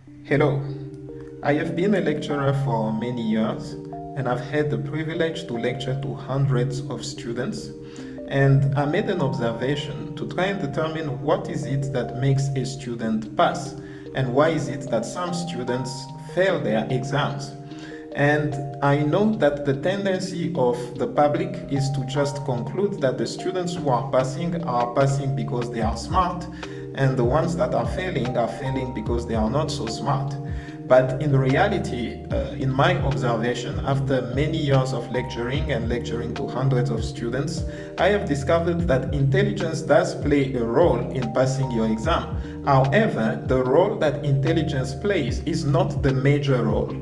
Hello, I have been a lecturer for many years and I've had the privilege to lecture to hundreds of students. And I made an observation to try and determine what is it that makes a student pass and why is it that some students fail their exams. And I know that the tendency of the public is to just conclude that the students who are passing because they are smart, and the ones that are failing because they are not so smart. But in reality, in my observation, after many years of lecturing and lecturing to hundreds of students, I have discovered that intelligence does play a role in passing your exam. However, the role that intelligence plays is not the major role.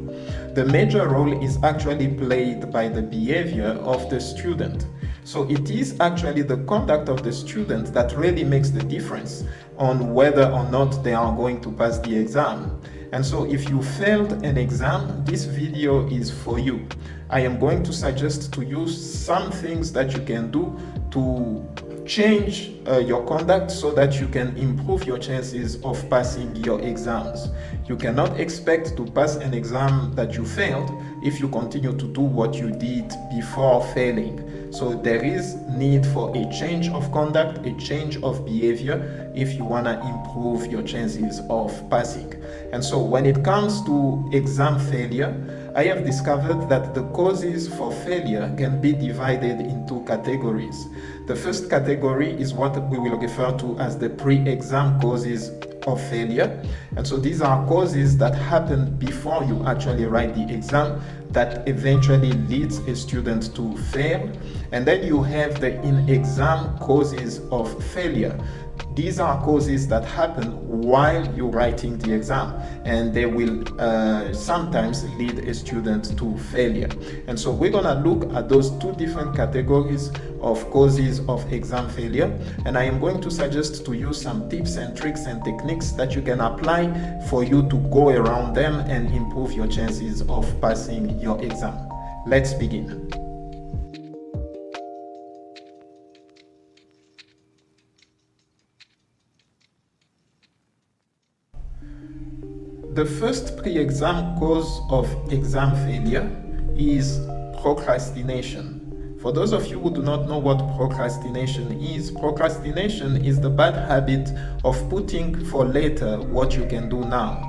The major role is actually played by the behavior of the student. So it is actually the conduct of the student that really makes the difference on whether or not they are going to pass the exam. And so if you failed an exam, this video is for you. I am going to suggest to you some things that you can do to change your conduct so that you can improve your chances of passing your exams. You cannot expect to pass an exam that you failed if you continue to do what you did before failing. So there is need for a change of conduct, a change of behavior if you want to improve your chances of passing. And so when it comes to exam failure, I have discovered that the causes for failure can be divided into categories. The first category is what we will refer to as the pre-exam causes of failure. And so these are causes that happen before you actually write the exam that eventually leads a student to fail. And then you have the in-exam causes of failure. These are causes that happen while you're writing the exam, and they will sometimes lead a student to failure. And so we're gonna look at those two different categories of causes of exam failure, and I am going to suggest to you some tips and tricks and techniques that you can apply for you to go around them and improve your chances of passing your exam. Let's begin. The first pre-exam cause of exam failure is procrastination. For those of you who do not know what procrastination is the bad habit of putting for later what you can do now.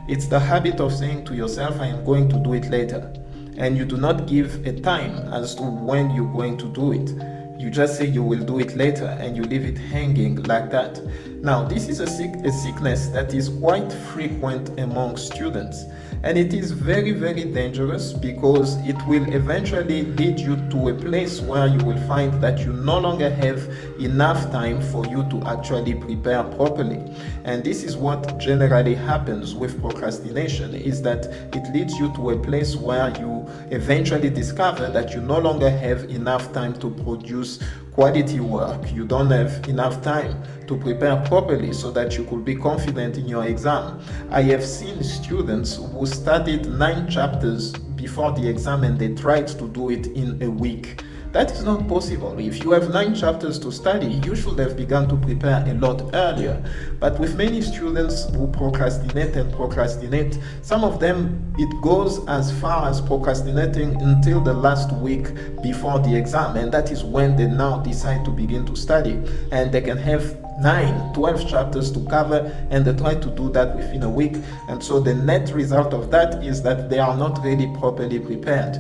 It's the habit of saying to yourself, I am going to do it later. And you do not give a time as to when you're going to do it. You just say you will do it later and you leave it hanging like that. Now, this is a sickness that is quite frequent among students, and it is very, very dangerous because it will eventually lead you to a place where you will find that you no longer have enough time for you to actually prepare properly. And this is what generally happens with procrastination, is that it leads you to a place where you eventually discover that you no longer have enough time to produce quality work. You don't have enough time to prepare properly so that you could be confident in your exam. I have seen students who studied 9 chapters before the exam and they tried to do it in a week. That is not possible. If you have 9 chapters to study, you should have begun to prepare a lot earlier. But with many students who procrastinate, some of them, it goes as far as procrastinating until the last week before the exam. And that is when they now decide to begin to study. And they can have 9, 12 chapters to cover, and they try to do that within a week. And so the net result of that is that they are not really properly prepared.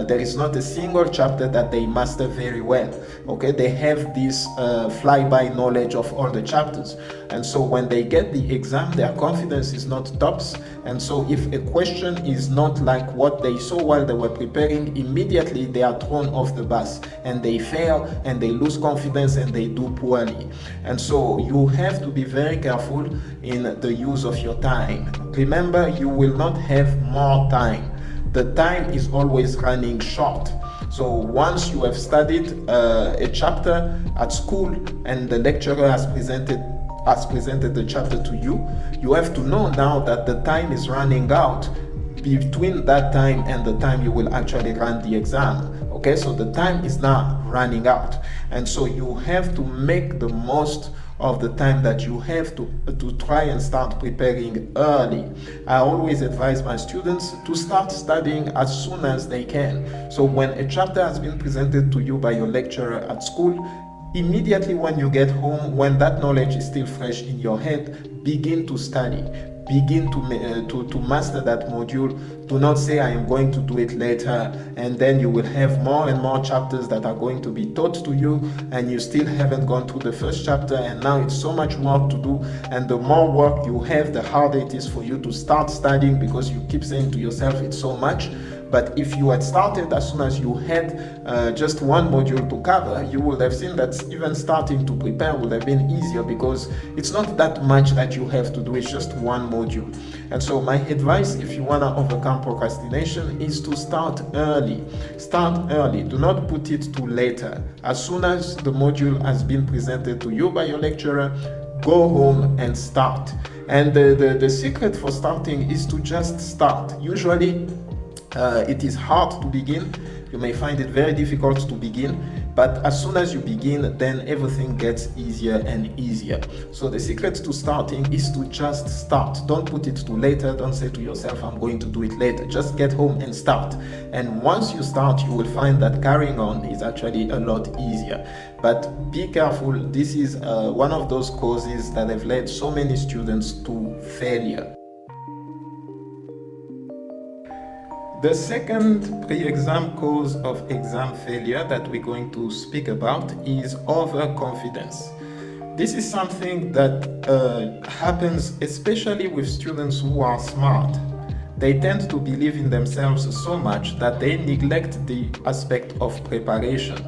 There is not a single chapter that they master very well. Okay, they have this fly-by knowledge of all the chapters. And so when they get the exam, their confidence is not tops. And so if a question is not like what they saw while they were preparing, immediately they are thrown off the bus and they fail and they lose confidence and they do poorly. And so you have to be very careful in the use of your time. Remember, you will not have more time. The time is always running short. So once you have studied a chapter at school and the lecturer has presented the chapter to you, you have to know now that the time is running out between that time and the time you will actually run the exam. Okay, so the time is now running out. And so you have to make the most of the time that you have to try and start preparing early. I always advise my students to start studying as soon as they can. So when a chapter has been presented to you by your lecturer at school, immediately when you get home, when that knowledge is still fresh in your head, begin to study. Begin to master that module. Do not say I am going to do it later, and then you will have more and more chapters that are going to be taught to you, and you still haven't gone through the first chapter, and now it's so much work to do. And the more work you have, the harder it is for you to start studying, because you keep saying to yourself it's so much. But if you had started as soon as you had just one module to cover, you would have seen that even starting to prepare would have been easier, because it's not that much that you have to do, it's just one module. And so my advice, if you want to overcome procrastination, is to start early. Start early. Do not put it to later. As soon as the module has been presented to you by your lecturer, go home and start. And the secret for starting is to just start. Usually, it is hard to begin. You may find it very difficult to begin, but as soon as you begin, then everything gets easier and easier. So the secret to starting is to just start. Don't put it to later. Don't say to yourself, I'm going to do it later. Just get home and start. And once you start, you will find that carrying on is actually a lot easier. But be careful. This is one of those causes that have led so many students to failure. The second pre-exam cause of exam failure that we're going to speak about is overconfidence. This is something that happens especially with students who are smart. They tend to believe in themselves so much that they neglect the aspect of preparation.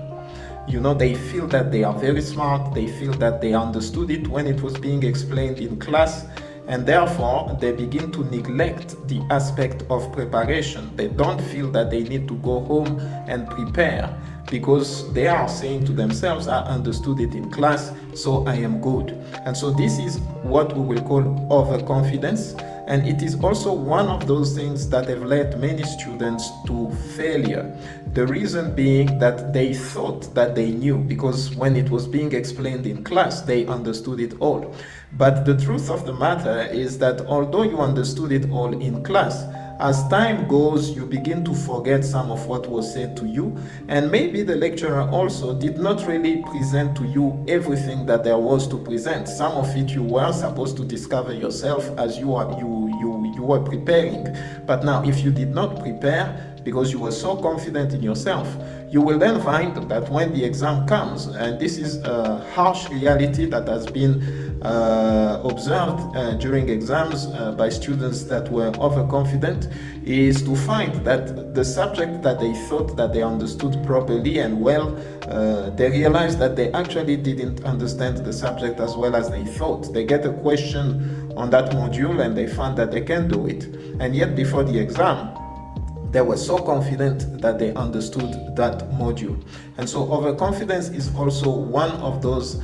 You know, they feel that they are very smart, they feel that they understood it when it was being explained in class, and therefore they begin to neglect the aspect of preparation. They don't feel that they need to go home and prepare, because they are saying to themselves, I understood it in class, so I am good. And so this is what we will call overconfidence. And it is also one of those things that have led many students to failure. The reason being that they thought that they knew, because when it was being explained in class, they understood it all. But the truth of the matter is that although you understood it all in class, as time goes, you begin to forget some of what was said to you, and maybe the lecturer also did not really present to you everything that there was to present. Some of it you were supposed to discover yourself as you were preparing. But now, if you did not prepare because you were so confident in yourself, you will then find that when the exam comes, and this is a harsh reality that has been observed during exams by students that were overconfident, is to find that the subject that they thought that they understood properly and well, they realized that they actually didn't understand the subject as well as they thought. They get a question on that module and they find that they can do it, and yet before the exam they were so confident that they understood that module. And so overconfidence is also one of those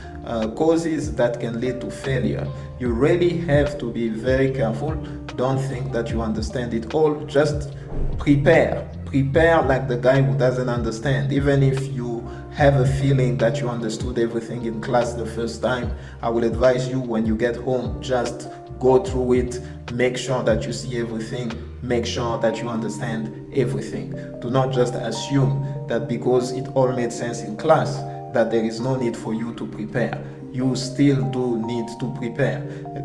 causes that can lead to failure. You really have to be very careful. Don't think that you understand it all. Just prepare. Prepare like the guy who doesn't understand. Even if you have a feeling that you understood everything in class the first time, I will advise you, when you get home, just go through it. Make sure that you see everything. Make sure that you understand everything. Do not just assume that because it all made sense in class that there is no need for you to prepare. You still do need to prepare.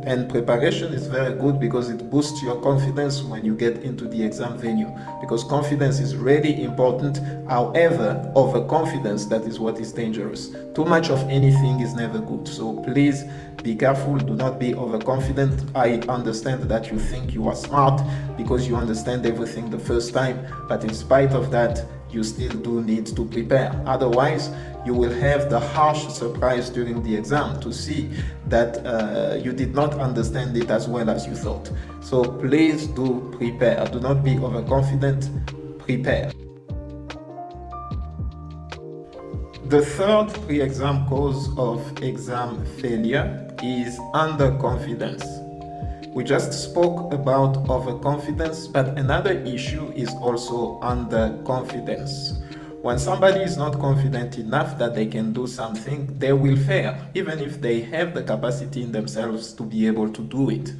And preparation is very good because it boosts your confidence when you get into the exam venue. Because confidence is really important. However, overconfidence, that is what is dangerous. Too much of anything is never good. So please be careful. Do not be overconfident. I understand that you think you are smart because you understand everything the first time. But in spite of that, you still do need to prepare. Otherwise, you will have the harsh surprise during the exam to see that you did not understand it as well as you thought. So please do prepare. Do not be overconfident. Prepare. The third pre-exam cause of exam failure is underconfidence. We just spoke about overconfidence, but another issue is also underconfidence. When somebody is not confident enough that they can do something, they will fail, even if they have the capacity in themselves to be able to do it.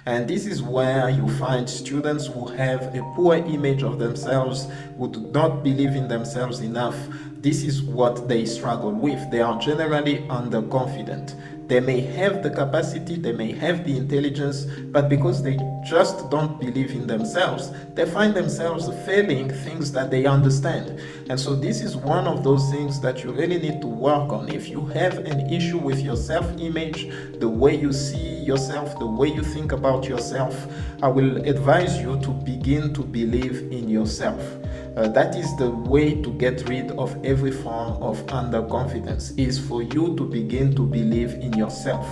And this is where you find students who have a poor image of themselves, who do not believe in themselves enough. This is what they struggle with. They are generally underconfident. They may have the capacity, they may have the intelligence, but because they just don't believe in themselves, they find themselves failing things that they understand. And so this is one of those things that you really need to work on. If you have an issue with your self-image, the way you see yourself, the way you think about yourself, I will advise you to begin to believe in yourself. That is the way to get rid of every form of underconfidence, is for you to begin to believe in yourself.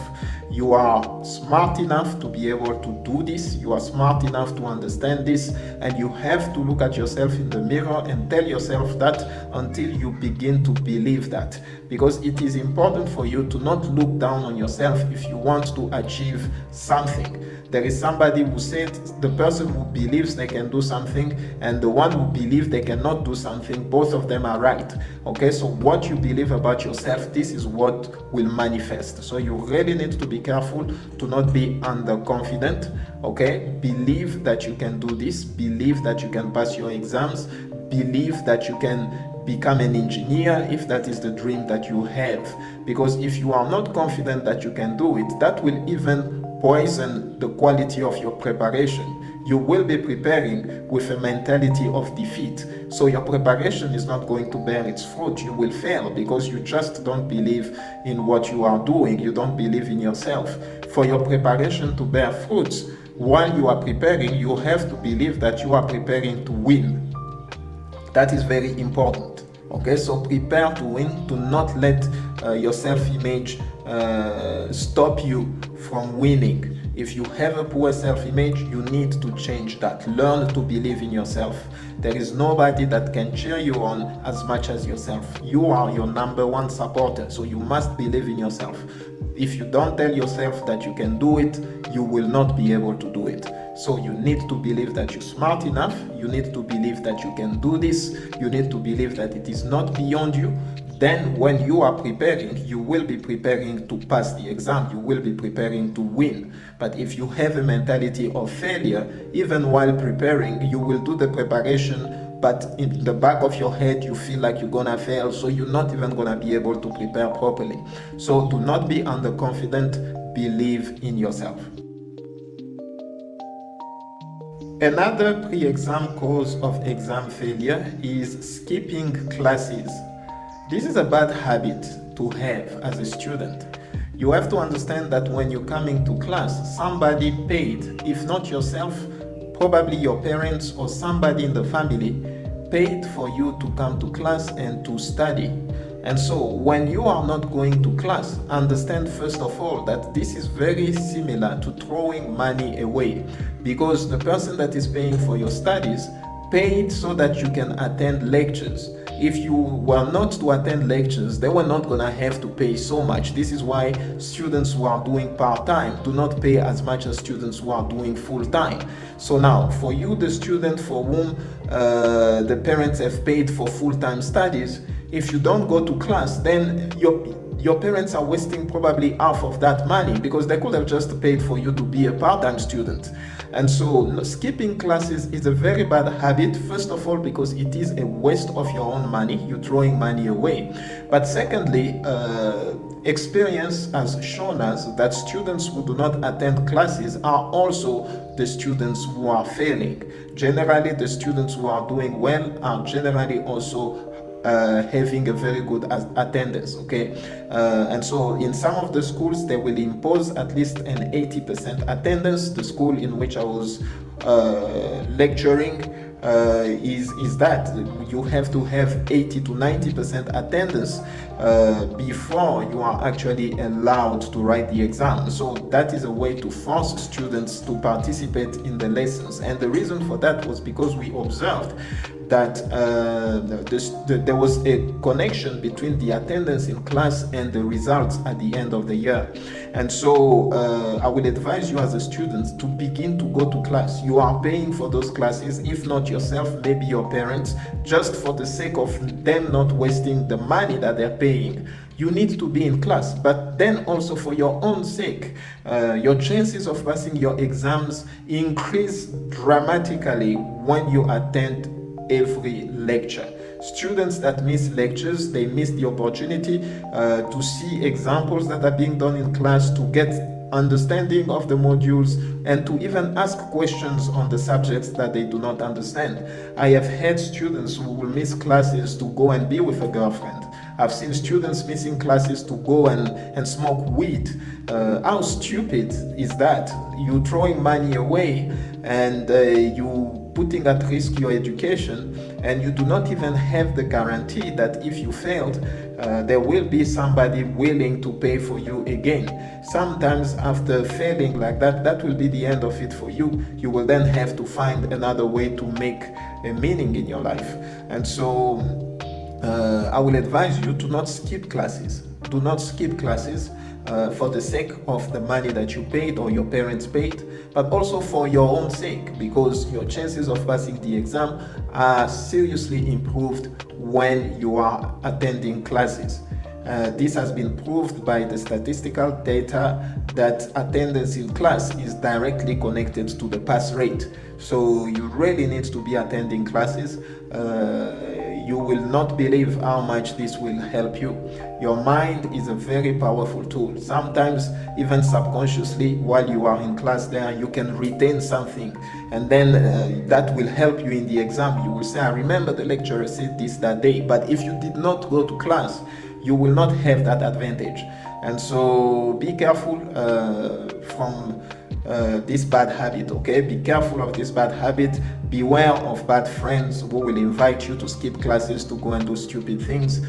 You are smart enough to be able to do this. You are smart enough to understand this, and you have to look at yourself in the mirror and tell yourself that until you begin to believe that. Because it is important for you to not look down on yourself if you want to achieve something. There is somebody who said the person who believes they can do something and the one who believes they cannot do something, both of them are right. Okay, so what you believe about yourself, this is what will manifest. So you really need to be careful to not be underconfident. Okay, believe that you can do this, believe that you can pass your exams, believe that you can become an engineer if that is the dream that you have. Because if you are not confident that you can do it, that will even poison the quality of your preparation. You will be preparing with a mentality of defeat. So your preparation is not going to bear its fruit. You will fail because you just don't believe in what you are doing. You don't believe in yourself. For your preparation to bear fruits, while you are preparing, you have to believe that you are preparing to win. That is very important. Okay, so prepare to win. Do not let your self-image stop you from winning. If you have a poor self-image, you need to change that. Learn to believe in yourself. There is nobody that can cheer you on as much as yourself. You are your number one supporter, so you must believe in yourself. If you don't tell yourself that you can do it, you will not be able to do it. So you need to believe that you're smart enough. You need to believe that you can do this. You need to believe that it is not beyond you. Then when you are preparing, you will be preparing to pass the exam. You will be preparing to win. But if you have a mentality of failure, even while preparing, you will do the preparation, but in the back of your head, you feel like you're gonna fail, so you're not even gonna be able to prepare properly. So do not be underconfident. Believe in yourself. Another pre-exam cause of exam failure is skipping classes. This is a bad habit to have as a student. You have to understand that when you're coming to class, somebody paid, if not yourself, probably your parents or somebody in the family paid for you to come to class and to study. And so when you are not going to class, understand first of all that this is very similar to throwing money away, because the person that is paying for your studies paid so that you can attend lectures. If you were not to attend lectures, they were not going to have to pay so much. This is why students who are doing part-time do not pay as much as students who are doing full-time. So now, for you, the student for whom the parents have paid for full-time studies, if you don't go to class, then your parents are wasting probably half of that money, because they could have just paid for you to be a part-time student. And so skipping classes is a very bad habit, first of all, because it is a waste of your own money. You're throwing money away. But secondly, experience has shown us that students who do not attend classes are also the students who are failing. Generally, the students who are doing well are generally also having a very good attendance. Okay, and so in some of the schools they will impose at least an 80% attendance. The school in which I was lecturing is that you have to have 80 to 90% attendance before you are actually allowed to write the exam. So that is a way to force students to participate in the lessons. And the reason for that was because we observed that there was a connection between the attendance in class and the results at the end of the year. And so I will advise you as a student to begin to go to class. You are paying for those classes, if not yourself, maybe your parents, just for the sake of them not wasting the money that they're paying. You need to be in class, but then also for your own sake, your chances of passing your exams increase dramatically when you attend every lecture. Students that miss lectures, they miss the opportunity to see examples that are being done in class, to get understanding of the modules, and to even ask questions on the subjects that they do not understand. I have had students who will miss classes to go and be with a girlfriend. I've seen students missing classes to go and smoke weed. How stupid is that? You throwing money away, and you putting at risk your education, and you do not even have the guarantee that if you failed, there will be somebody willing to pay for you again. Sometimes after failing like that, that will be the end of it for you. You will then have to find another way to make a meaning in your life. And so I will advise you to not skip classes. Do not skip classes for the sake of the money that you paid or your parents paid, but also for your own sake, because your chances of passing the exam are seriously improved when you are attending classes. This has been proved by the statistical data that attendance in class is directly connected to the pass rate. So you really need to be attending classes. You will not believe how much this will help you. Your mind is a very powerful tool. Sometimes, even subconsciously, while you are in class there, you can retain something, and then that will help you in the exam. You will say, I remember the lecturer said this that day. But if you did not go to class, you will not have that advantage. And so be careful from this bad habit, okay? Be careful of this bad habit. Beware of bad friends who will invite you to skip classes to go and do stupid things.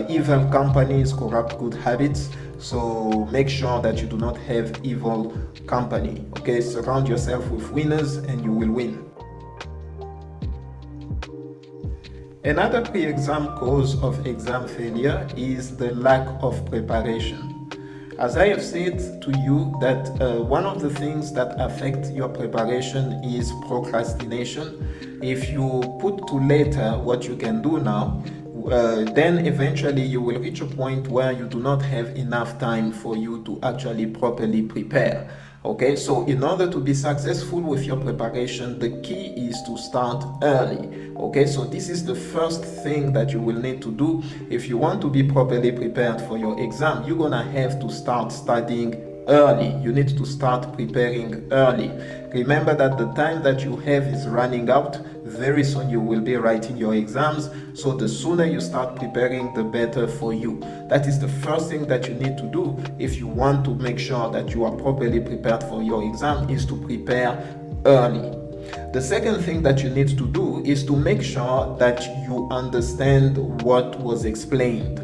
Evil companies corrupt good habits. So make sure that you do not have evil company, okay? Surround yourself with winners and you will win. Another pre-exam cause of exam failure is the lack of preparation. As I have said to you that one of the things that affect your preparation is procrastination. If you put to later what you can do now, then eventually you will reach a point where you do not have enough time for you to actually properly prepare. Okay, so in order to be successful with your preparation, the key is to start early. Okay, so this is the first thing that you will need to do. If you want to be properly prepared for your exam, you're gonna have to start studying early. You need to start preparing early. Remember that the time that you have is running out. Very soon you will be writing your exams. So the sooner you start preparing, the better for you. That is the first thing that you need to do if you want to make sure that you are properly prepared for your exam, is to prepare early. The second thing that you need to do is to make sure that you understand what was explained.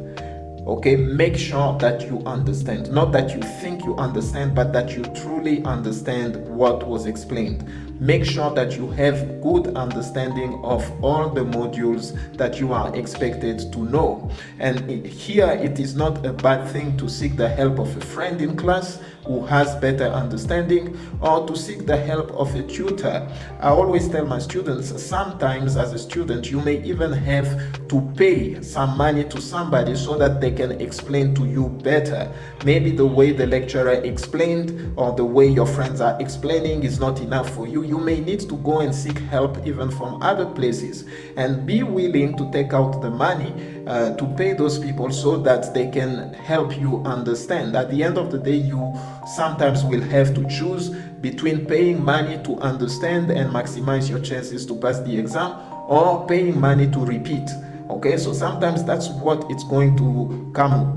Okay, make sure that you understand, not that you think you understand, but that you truly understand what was explained. Make sure that you have good understanding of all the modules that you are expected to know. And here it is not a bad thing to seek the help of a friend in class who has better understanding, or to seek the help of a tutor. I always tell my students, sometimes as a student, you may even have to pay some money to somebody so that they can explain to you better. Maybe the way the lecturer explained or the way your friends are explaining is not enough for you. You may need to go and seek help even from other places, and be willing to take out the money to pay those people so that they can help you understand. At the end of the day, you sometimes will have to choose between paying money to understand and maximize your chances to pass the exam, or paying money to repeat. Okay, so sometimes that's what it's going to come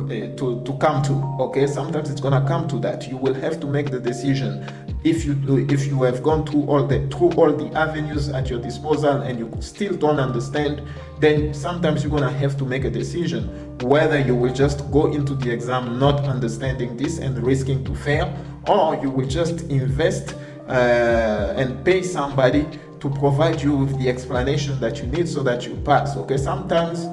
to. Okay, sometimes it's gonna come to that. You will have to make the decision. If you have gone through all the avenues at your disposal and you still don't understand, then sometimes you're gonna have to make a decision whether you will just go into the exam not understanding this and risking to fail, or you will just invest and pay somebody to provide you with the explanation that you need so that you pass. Okay, sometimes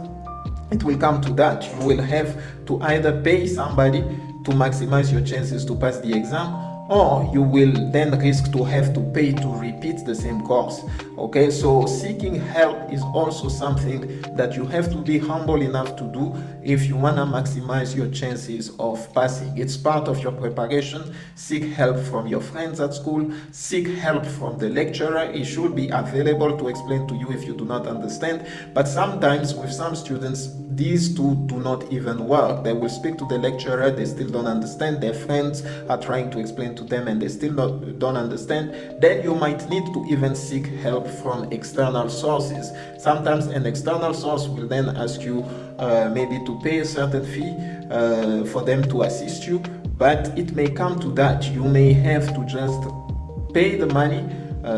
it will come to that. You will have to either pay somebody to maximize your chances to pass the exam, or you will then risk to have to pay to repeat the same course. Okay, so seeking help is also something that you have to be humble enough to do if you want to maximize your chances of passing. It's part of your preparation. Seek help from your friends at school, seek help from the lecturer. He should be available to explain to you if you do not understand. But sometimes with some students, these two do not even work. They will speak to the lecturer, they still don't understand. Their friends are trying to explain to them and they still don't understand. Then you might need to even seek help from external sources. Sometimes an external source will then ask you maybe to pay a certain fee for them to assist you, but it may come to that. You may have to just pay the money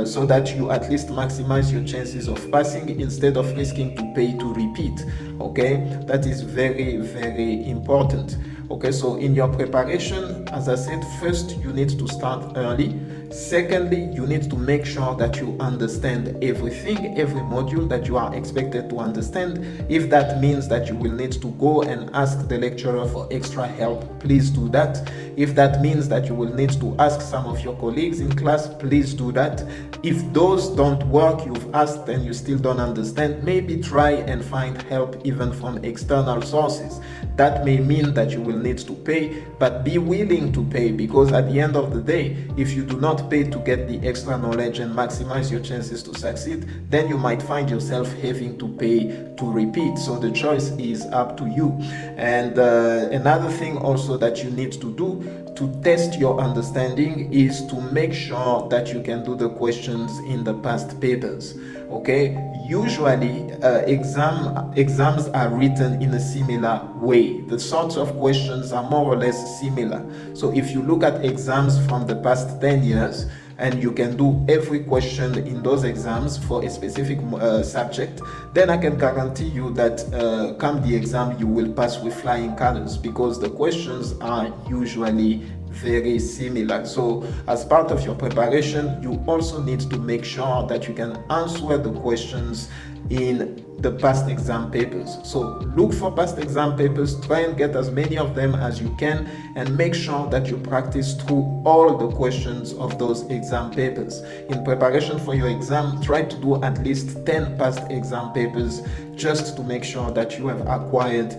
so that you at least maximize your chances of passing instead of risking to pay to repeat. Okay, that is very, very important. Okay, so in your preparation, as I said, first you need to start early. Secondly, you need to make sure that you understand everything, every module that you are expected to understand. If that means that you will need to go and ask the lecturer for extra help, please do that. If that means that you will need to ask some of your colleagues in class, please do that. If those don't work, you've asked and you still don't understand, maybe try and find help even from external sources. That may mean that you will need to pay, but be willing to pay, because at the end of the day, if you do not pay to get the extra knowledge and maximize your chances to succeed, then you might find yourself having to pay to repeat. So the choice is up to you. And another thing also that you need to do to test your understanding is to make sure that you can do the questions in the past papers. Okay, usually exams are written in a similar way. The sorts of questions are more or less similar. So if you look at exams from the past 10 years and you can do every question in those exams for a specific subject, then I can guarantee you that come the exam you will pass with flying colors, because the questions are usually very similar. So as part of your preparation, you also need to make sure that you can answer the questions in the past exam papers. So look for past exam papers, try and get as many of them as you can, and make sure that you practice through all the questions of those exam papers. In preparation for your exam, try to do at least 10 past exam papers, just to make sure that you have acquired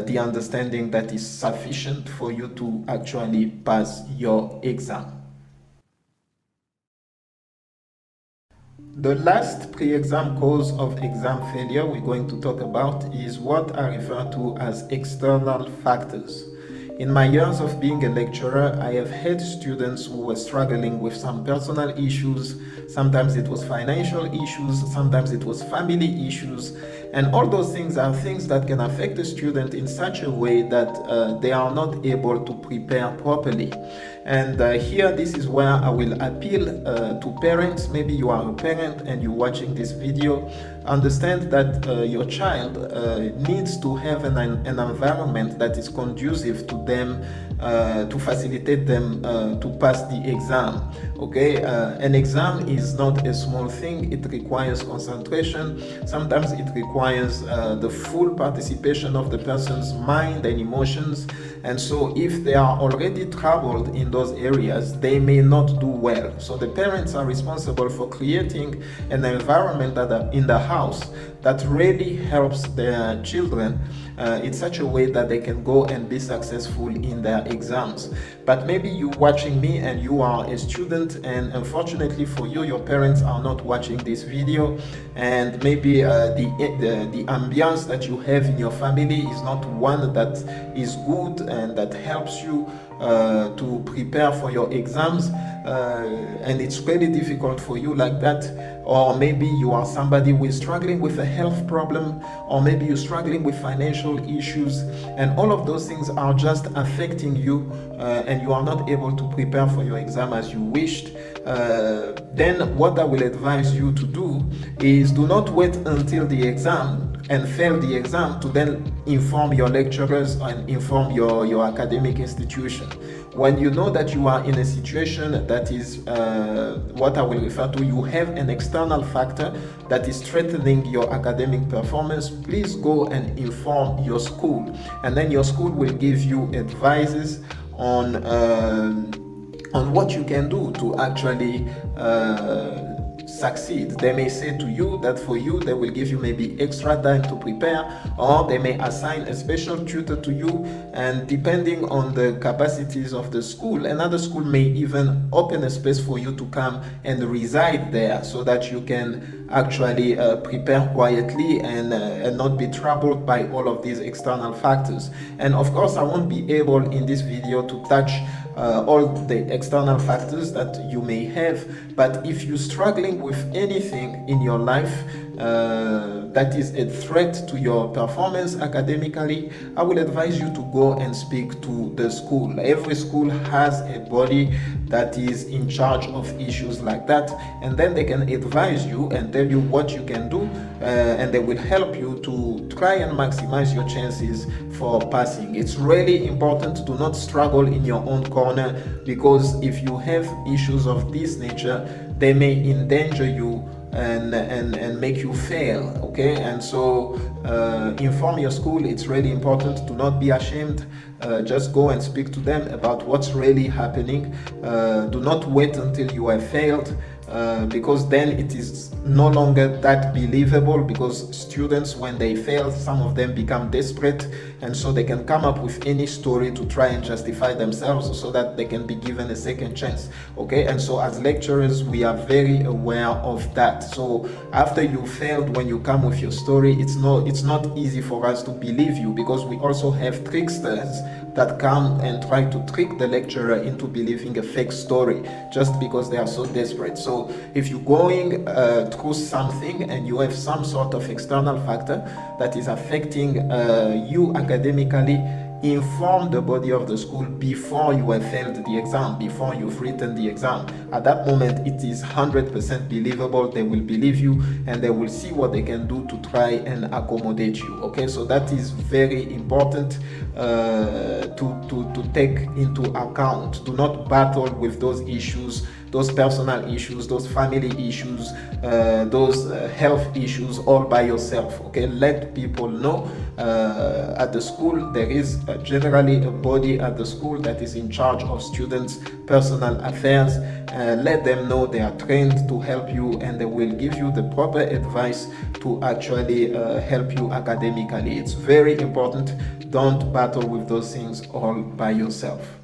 the understanding that is sufficient for you to actually pass your exam. The last pre-exam cause of exam failure we're going to talk about is what I refer to as external factors. In my years of being a lecturer, I have had students who were struggling with some personal issues. Sometimes it was financial issues, sometimes it was family issues, and all those things are things that can affect the student in such a way that they are not able to prepare properly. And here, this is where I will appeal to parents. Maybe you are a parent and you're watching this video. Understand that your child needs to have an environment that is conducive to them, to facilitate them to pass the exam. Okay, an exam is not a small thing. It requires concentration. Sometimes it requires the full participation of the person's mind and emotions. And so if they are already troubled in those areas, they may not do well. So the parents are responsible for creating an environment that in the house that really helps their children in such a way that they can go and be successful in their exams. But maybe you watching me and you are a student, and unfortunately for you, your parents are not watching this video, and maybe the ambience that you have in your family is not one that is good and that helps you to prepare for your exams, and it's really difficult for you like that. Or maybe you are somebody who is struggling with a health problem, or maybe you're struggling with financial issues, and all of those things are just affecting you, and you are not able to prepare for your exam as you wished. Then what I will advise you to do is do not wait until the exam and fail the exam to then inform your lecturers and inform your academic institution. when you know that you are in a situation that is what I will refer to, you have an external factor that is threatening your academic performance, please go and inform your school, and then your school will give you advices on what you can do to actually succeed. They may say to you that for you they will give you maybe extra time to prepare, or they may assign a special tutor to you, and depending on the capacities of the school, another school may even open a space for you to come and reside there so that you can actually prepare quietly and not be troubled by all of these external factors. And of course I won't be able in this video to touch all the external factors that you may have, but if you're struggling with anything in your life that is a threat to your performance academically, I will advise you to go and speak to the school. Every school has a body that is in charge of issues like that, and then they can advise you and tell you what you can do, and they will help you to try and maximize your chances for passing. It's really important to not struggle in your own corner, because if you have issues of this nature, they may endanger you and make you fail. Okay, and so inform your school. It's really important to not be ashamed. Just go and speak to them about what's really happening. Do not wait until you have failed, because then it is no longer that believable, because students, when they fail, some of them become desperate, and so they can come up with any story to try and justify themselves so that they can be given a second chance. Okay, and so as lecturers we are very aware of that. So after you failed, when you come with your story, it's not easy for us to believe you, because we also have tricksters that come and try to trick the lecturer into believing a fake story just because they are so desperate. So if you're going through something and you have some sort of external factor that is affecting you academically, inform the body of the school before you have failed the exam, before you've written the exam. At that moment it is 100% believable. They will believe you and they will see what they can do to try and accommodate you. Okay, so that is very important to take into account. Do not battle with those issues, those personal issues, those family issues, those health issues all by yourself. Okay, let people know. At the school there is generally a body at the school that is in charge of students' personal affairs. Let them know. They are trained to help you, and they will give you the proper advice to actually help you academically. It's very important. Don't battle with those things all by yourself.